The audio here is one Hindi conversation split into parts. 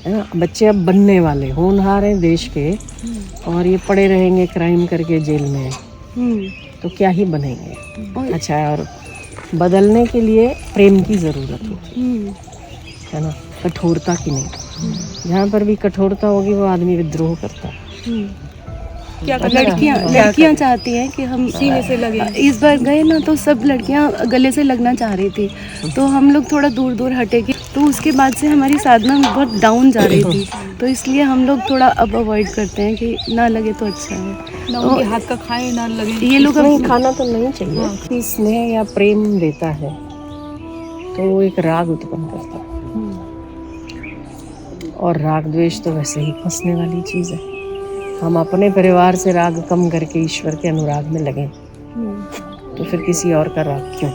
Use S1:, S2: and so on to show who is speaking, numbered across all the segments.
S1: है ना। बच्चे अब बनने वाले होनहार हैं देश के, और ये पड़े रहेंगे क्राइम करके जेल में, तो क्या ही बनेंगे। अच्छा, और बदलने के लिए प्रेम की ज़रूरत होती है ना, कठोरता की नहीं। जहाँ पर भी कठोरता होगी वो आदमी विद्रोह करता है।
S2: क्या लड़कियां चाहती हैं कि हम सीने से लगे। इस बार गए ना तो सब लड़कियां गले से लगना चाह रही थी, तो हम लोग थोड़ा दूर दूर हटे कि तो उसके बाद से हमारी साधना बहुत डाउन जा रही थी, तो इसलिए हम लोग थोड़ा अब अवॉइड करते हैं कि ना लगे तो अच्छा है।
S3: ना उनके हाथ का खाए ना लगे।
S2: ये लोग
S1: नहीं, खाना तो नहीं चाहिए। कि स्नेह या प्रेम देता है तो वो एक राग उत्पन्न करता है, और राग द्वेष तो वैसे ही फंसने वाली चीज़ है। हम अपने परिवार से राग कम करके ईश्वर के अनुराग में लगें तो फिर किसी और का राग क्यों।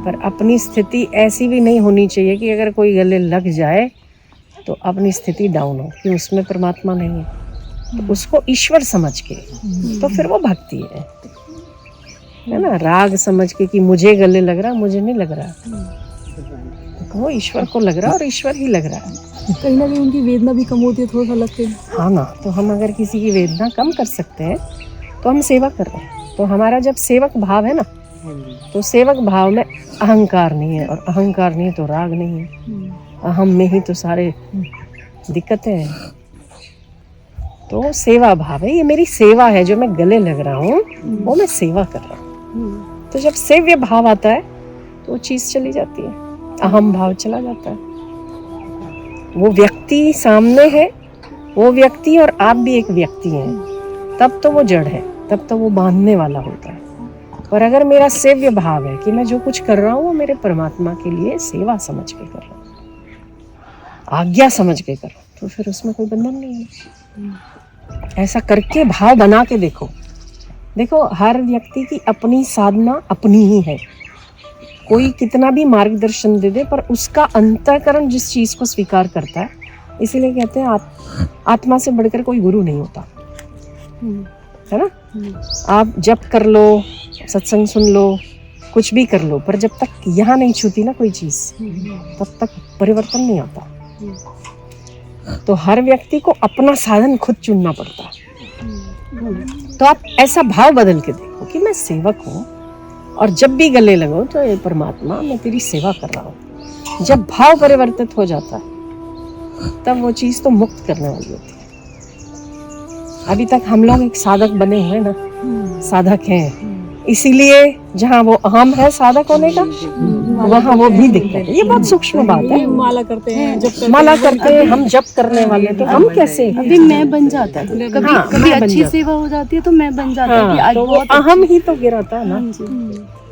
S1: पर अपनी स्थिति ऐसी भी नहीं होनी चाहिए कि अगर कोई गले लग जाए तो अपनी स्थिति डाउन हो कि उसमें परमात्मा नहीं है, तो उसको ईश्वर समझ के, तो फिर वो भक्ति है ना। राग समझ के कि मुझे गले लग रहा, मुझे नहीं लग रहा, तो वो ईश्वर को लग रहा और ईश्वर ही लग रहा है।
S3: कहीं ना कहीं उनकी वेदना भी कम होती है, थोड़ा सा लगता है।
S1: हाँ ना, तो हम अगर किसी की वेदना कम कर सकते हैं तो हम सेवा कर रहे हैं। तो हमारा जब सेवक भाव है ना, तो सेवक भाव में अहंकार नहीं है, और अहंकार नहीं तो राग नहीं है। अहम में ही तो सारे दिक्कतें हैं। तो सेवा भाव है, ये मेरी सेवा है, जो मैं गले लग रहा हूँ वो मैं सेवा कर रहा हूँ। तो जब सेव्य भाव आता है तो वो चीज़ चली जाती है, अहम भाव चला जाता है। वो व्यक्ति सामने है, वो व्यक्ति और आप भी एक व्यक्ति हैं, तब तो वो जड़ है, तब तो वो बांधने वाला होता है। पर अगर मेरा सेव्य भाव है कि मैं जो कुछ कर रहा हूँ वो मेरे परमात्मा के लिए सेवा समझ के कर रहा हूँ, आज्ञा समझ के कर रहा हूँ, तो फिर उसमें कोई बंधन नहीं है। ऐसा करके भाव बना के देखो। देखो, हर व्यक्ति की अपनी साधना अपनी ही है। कोई कितना भी मार्गदर्शन दे दे, पर उसका अंतःकरण जिस चीज़ को स्वीकार करता है, इसीलिए कहते हैं आत्मा से बढ़कर कोई गुरु नहीं होता, है ना। आप जप कर लो, सत्संग सुन लो, कुछ भी कर लो, पर जब तक यहाँ नहीं छूती ना कोई चीज़, तब तक परिवर्तन नहीं आता। तो हर व्यक्ति को अपना साधन खुद चुनना पड़ता है। तो आप ऐसा भाव बदल के देखो कि मैं सेवक हूँ, और जब भी गले लगो तो ये परमात्मा मैं तेरी सेवा कर रहा हूँ। जब भाव परिवर्तित हो जाता है तब वो चीज़ तो मुक्त करने वाली होती है। अभी तक हम लोग एक साधक बने हुए ना, साधक हैं, इसीलिए जहाँ वो अहम है साधक होने का, वहाँ वो भी दिखता है। ये बहुत सूक्ष्म बात है।
S3: माला करते हैं,
S1: माला करते हैं, हम जप करने वाले, तो हम कैसे
S2: अभी मैं बन जाता है, कभी
S1: हाँ,
S2: कभी
S1: मैं बन
S2: अच्छी
S1: जाता।
S2: सेवा हो जाती है तो मैं बन जाता है कि आज
S1: तो वो
S2: बहुत
S1: अहम ही तो गिराता है ना।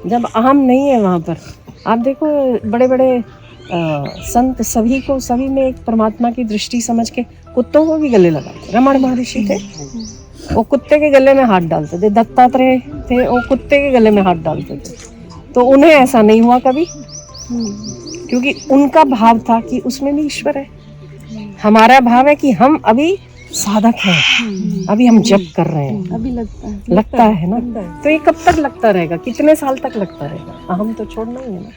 S1: जब अहम नहीं है वहाँ पर, आप देखो बड़े बड़े संत सभी में एक परमात्मा की दृष्टि समझ के कुत्तों को भी गले लगाते। रमण महर्षि थे, वो कुत्ते के गले में हाथ डालते थे। दत्तात्रेय थे, वो कुत्ते के गले में हाथ डालते थे। तो उन्हें ऐसा नहीं हुआ कभी, क्योंकि उनका भाव था कि उसमें भी ईश्वर है। हमारा भाव है कि हम अभी साधक हैं, अभी हम जप कर रहे हैं,
S2: अभी लगता है
S1: लगता है ना। तो ये कब तक लगता रहेगा, कितने साल तक लगता रहेगा। हम तो छोड़ना ही है ना।